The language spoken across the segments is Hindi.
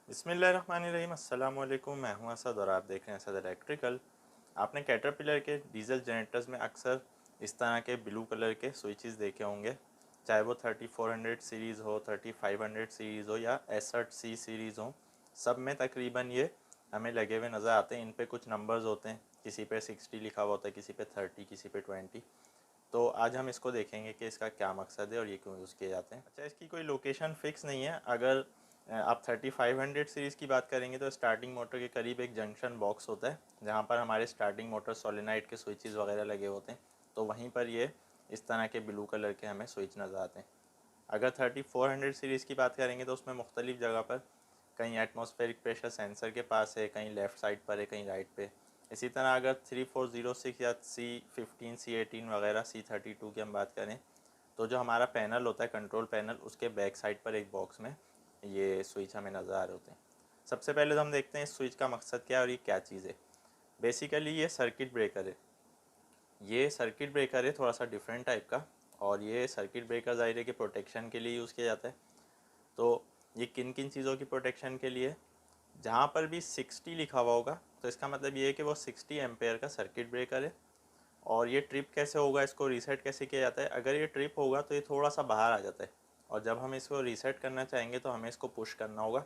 बिस्मिल्लाहिर्रहमानिर्रहीम। अस्सलाम वालेकुम। मैं हूं असद और आप देख रहे हैं असद इलेक्ट्रिकल। आपने कैटरपिलर के डीजल जनरेटर्स में अक्सर इस तरह के ब्लू कलर के स्विचेस देखे होंगे, चाहे वो 3400 सीरीज़ हो, 3500 सीरीज़ हो या S60C सीरीज़ हो। सब में तकरीबन ये हमें लगे हुए नज़र आते हैं। इन पे कुछ नंबर्स होते हैं, किसी पे 60 लिखा हुआ होता है, किसी पे 30, किसी पे 20। तो आज हम इसको देखेंगे कि इसका क्या मकसद है और ये क्यों यूज़ किए जाते हैं। अच्छा, इसकी कोई लोकेशन फ़िक्स नहीं है। अगर आप 3500 सीरीज़ की बात करेंगे तो स्टार्टिंग मोटर के करीब एक जंक्शन बॉक्स होता है जहाँ पर हमारे स्टार्टिंग मोटर सोलेनाइड के स्विचेस वगैरह लगे होते हैं। तो वहीं पर ये इस तरह के ब्लू कलर के हमें स्विच नज़र आते हैं। अगर 3400 सीरीज़ की बात करेंगे तो उसमें मुख्तलिफ़ जगह पर कहीं एटमॉस्फेरिक प्रेशर सेंसर के पास है, कहीं लेफ़्ट साइड पर है, कहीं राइट पे। इसी तरह अगर 3406 या C15, C18 वगैरह C32 की हम बात करें तो जो हमारा पैनल होता है, कंट्रोल पैनल, उसके बैक साइड पर एक बॉक्स में ये स्विच हमें नज़र आ रहे होते हैं। सबसे पहले तो हम देखते हैं इस स्विच का मकसद क्या है और ये क्या चीज़ है। बेसिकली ये सर्किट ब्रेकर है। ये सर्किट ब्रेकर है थोड़ा सा डिफरेंट टाइप का, और ये सर्किट ब्रेकर ज़ाहिर है कि प्रोटेक्शन के लिए यूज़ किया जाता है। तो ये किन किन चीज़ों की प्रोटेक्शन के लिए? जहाँ पर भी 60 लिखा हुआ होगा तो इसका मतलब ये है कि वो 60 एम्पेयर का सर्किट ब्रेकर है। और ये ट्रिप कैसे होगा, इसको रीसेट कैसे किया जाता है? अगर ये ट्रिप होगा तो ये थोड़ा सा बाहर आ जाता है, और जब हम इसको रीसेट करना चाहेंगे तो हमें इसको पुश करना होगा,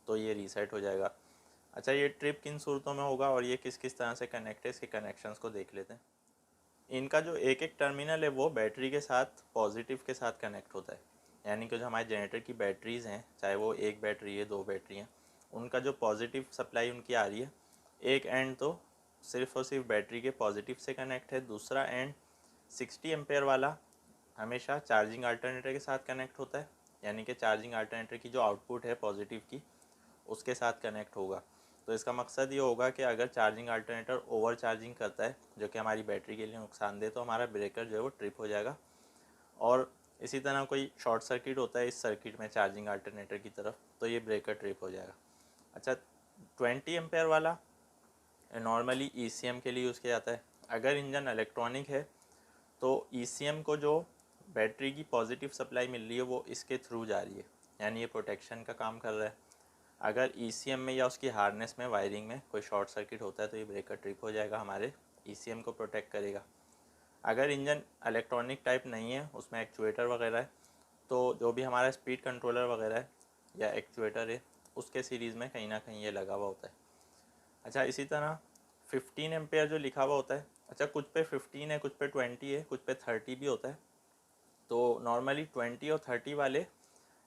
तो ये रीसेट हो जाएगा। अच्छा, ये ट्रिप किन सूरतों में होगा और ये किस किस तरह से कनेक्ट है, इसके कनेक्शंस को देख लेते हैं। इनका जो एक एक टर्मिनल है वो बैटरी के साथ पॉजिटिव के साथ कनेक्ट होता है। यानी कि जो हमारे जनरेटर की बैटरीज़ हैं, चाहे वो एक बैटरी है, दो बैटरी हैं, उनका जो पॉजिटिव सप्लाई उनकी आ रही है, एक एंड तो सिर्फ़ और सिर्फ बैटरी के पॉजिटिव से कनेक्ट है, दूसरा एंड 60 एम्पेयर वाला हमेशा चार्जिंग अल्टरनेटर के साथ कनेक्ट होता है। यानी कि चार्जिंग अल्टरनेटर की जो आउटपुट है पॉजिटिव की, उसके साथ कनेक्ट होगा। तो इसका मकसद ये होगा कि अगर चार्जिंग अल्टरनेटर ओवर चार्जिंग करता है जो कि हमारी बैटरी के लिए नुकसानदेह, तो हमारा ब्रेकर जो है वो ट्रिप हो जाएगा। और इसी तरह कोई शॉर्ट सर्किट होता है इस सर्किट में चार्जिंग अल्टरनेटर की तरफ, तो ये ब्रेकर ट्रिप हो जाएगा। अच्छा, 20 एम्पेयर वाला नॉर्मली ECM के लिए यूज़ किया जाता है। अगर इंजन इलेक्ट्रॉनिक है तो ECM को जो बैटरी की पॉजिटिव सप्लाई मिल रही है वो इसके थ्रू जा रही है, यानी ये प्रोटेक्शन का काम कर रहा है। अगर ECM में या उसकी हार्नेस में, वायरिंग में कोई शॉर्ट सर्किट होता है तो ये ब्रेकर ट्रिप हो जाएगा, हमारे ECM को प्रोटेक्ट करेगा। अगर इंजन इलेक्ट्रॉनिक टाइप नहीं है, उसमें एक्चुएटर वगैरह है, तो जो भी हमारा स्पीड कंट्रोलर वगैरह है या एक्चुएटर है, उसके सीरीज़ में कहीं ना कहीं ये लगा हुआ होता है। अच्छा, इसी तरह 15 एम्पेयर जो लिखा हुआ होता है, अच्छा कुछ पे 15 है, कुछ पे 20 है, कुछ पे 30 भी होता है। तो नॉर्मली 20 और 30 वाले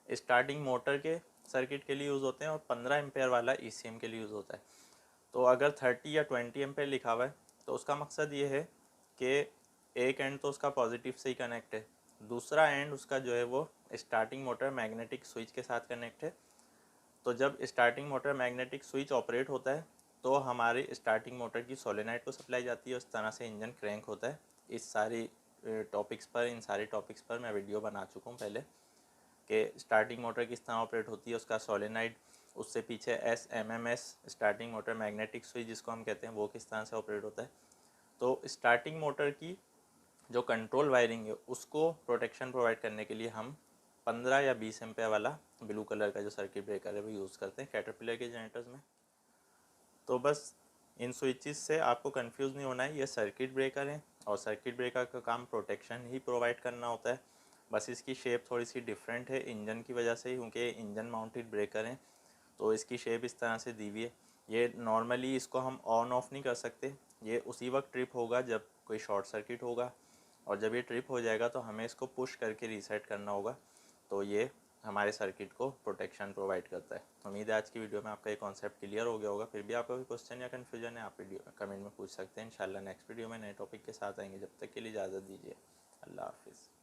स्टार्टिंग मोटर के सर्किट के लिए यूज़ होते हैं और 15 एम्पेयर वाला ECM के लिए यूज़ होता है। तो अगर 30 या 20 एम्पेयर लिखा हुआ है तो उसका मकसद ये है कि एक एंड तो उसका पॉजिटिव से ही कनेक्ट है, दूसरा एंड उसका जो है वो स्टार्टिंग मोटर मैग्नेटिक स्विच के साथ कनेक्ट है। तो जब starting motor magnetic switch operate होता है तो हमारे स्टार्टिंग मोटर की सोलेनाइड को सप्लाई जाती है, उस तरह से इंजन क्रैंक होता है। इस सारी टॉपिक्स पर, इन सारे टॉपिक्स पर मैं वीडियो बना चुका हूँ पहले, कि स्टार्टिंग मोटर किस तरह ऑपरेट होती है, उसका सोलेनाइड, उससे पीछे SMMS starting motor magnetic switch जिसको हम कहते हैं, वो किस तरह से ऑपरेट होता है। तो स्टार्टिंग मोटर की जो कंट्रोल वायरिंग है उसको प्रोटेक्शन प्रोवाइड करने के लिए हम 15 या 20 एम्पेयर वाला ब्लू कलर का जो सर्किट ब्रेकर है वो यूज़ करते हैं कैटरपिलर के जनरेटर्स में। तो बस इन स्विचेस से आपको कंफ्यूज नहीं होना है, ये सर्किट ब्रेकर हैं और सर्किट ब्रेकर का काम प्रोटेक्शन ही प्रोवाइड करना होता है। बस इसकी शेप थोड़ी सी डिफरेंट है इंजन की वजह से, क्योंकि इंजन माउंटेड ब्रेकर हैं तो इसकी शेप इस तरह से दी हुई है। ये नॉर्मली इसको हम ऑन ऑफ नहीं कर सकते, ये उसी वक्त ट्रिप होगा जब कोई शॉर्ट सर्किट होगा, और जब ये ट्रिप हो जाएगा तो हमें इसको पुश करके रीसेट करना होगा। तो ये हमारे सर्किट को प्रोटेक्शन प्रोवाइड करता है। उम्मीद है आज की वीडियो में आपका ये कॉन्सेप्ट क्लियर हो गया होगा। फिर भी आपका कोई क्वेश्चन या कन्फ्यूजन है आप वीडियो कमेंट में पूछ सकते हैं। इंशाल्लाह नेक्स्ट वीडियो में नए टॉपिक के साथ आएंगे। जब तक के लिए इजाज़त दीजिए। अल्लाह हाफिज़।